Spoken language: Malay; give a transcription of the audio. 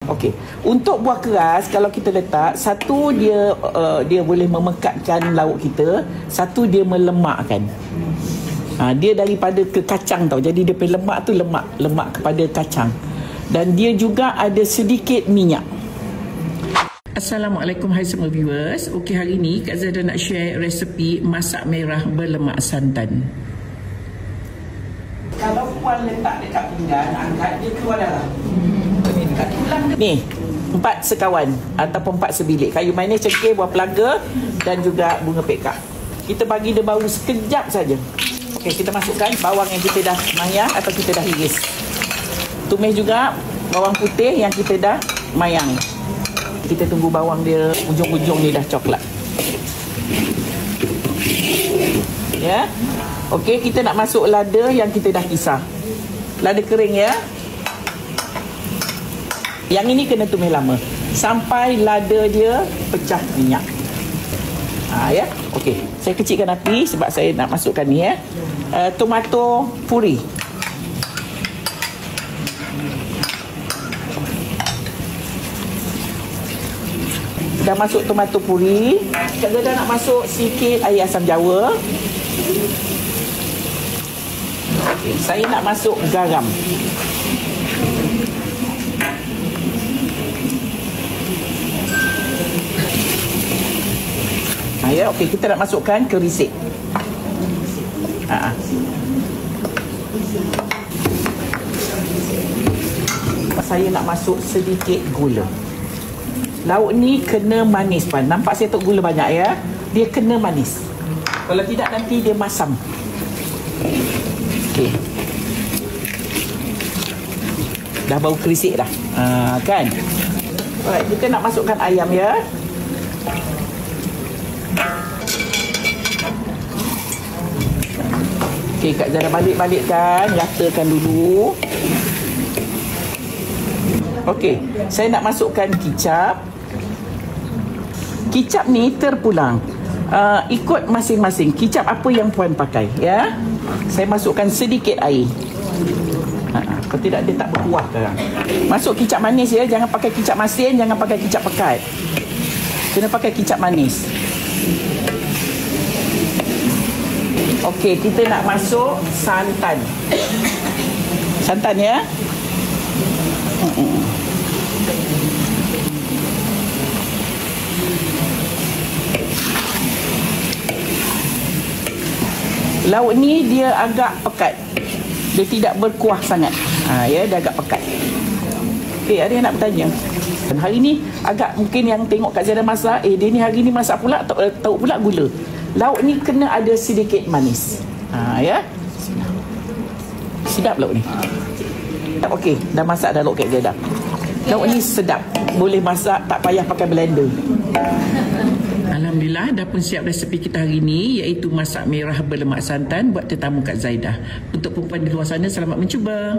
Okey. Untuk buah keras kalau kita letak, satu dia dia boleh memekatkan lauk kita, satu dia melemakkan. Dia daripada ke kacang tau. Jadi dia punya lemak tu lemak kepada kacang. Dan dia juga ada sedikit minyak. Assalamualaikum, hai semua viewers. Okey, hari ni Kak Zaidah nak share resepi masak merah berlemak santan. Kalau puan letak dekat pinggan, angkat, dia keluar darah. Ni, 4 sekawan ataupun 4 sebilik kayu manis, cengkeh, buah pelaga dan juga bunga pekak. Kita bagi dia bau sekejap saja. Okey, kita masukkan bawang yang kita dah mayang atau kita dah iris. Tumis juga bawang putih yang kita dah mayang. Kita tunggu bawang dia ujung-ujung ni dah coklat. Ya. Okey, kita nak masuk lada yang kita dah kisar. Lada kering ya. Yang ini kena tumis lama sampai lada dia pecah minyak. Ya. Okey, saya kecilkan api sebab saya nak masukkan ni ya. Tomato puri. Dah masuk tomato puri. Kita dah nak masuk sikit air asam jawa. Okay, saya nak masuk garam. Ya, okey, kita nak masukkan kerisik. Saya nak masuk sedikit gula. Lauk ni kena manis puan. Nampak saya tok gula banyak ya. Dia kena manis. Kalau tidak nanti dia masam. Okey. Dah bau kerisik dah. Kan? Alright, kita nak masukkan ayam ya. Okey, Kak Zaidah balik-balikkan, ratakan dulu. Okey, saya nak masukkan kicap. Kicap ni terpulang. Ikut masing-masing. Kicap apa yang puan pakai ya. Saya masukkan sedikit air. Kalau tidak dia tak berkuah sekarang. Masuk kicap manis ya, jangan pakai kicap masin, jangan pakai kicap pekat. Kena pakai kicap manis. Okey, kita nak masuk santan. Santan ya. Lauk ni dia agak pekat. Dia tidak berkuah sangat. Ya, dia agak pekat. Okey, ada yang nak bertanya? Dan hari ni agak mungkin yang tengok Kak Zaidah masak, dia ni hari ni masak pula tahu pula gula. Lauk ni kena ada sedikit manis. Ya. Sedap lauk ni. Okey, dah masak dah lauk Kak Zaidah. Lauk ni sedap. Boleh masak, tak payah pakai blender. Alhamdulillah, dah pun siap resepi kita hari ni, iaitu masak merah berlemak santan buat tetamu Kak Zaidah. Untuk perempuan di luar sana, selamat mencuba.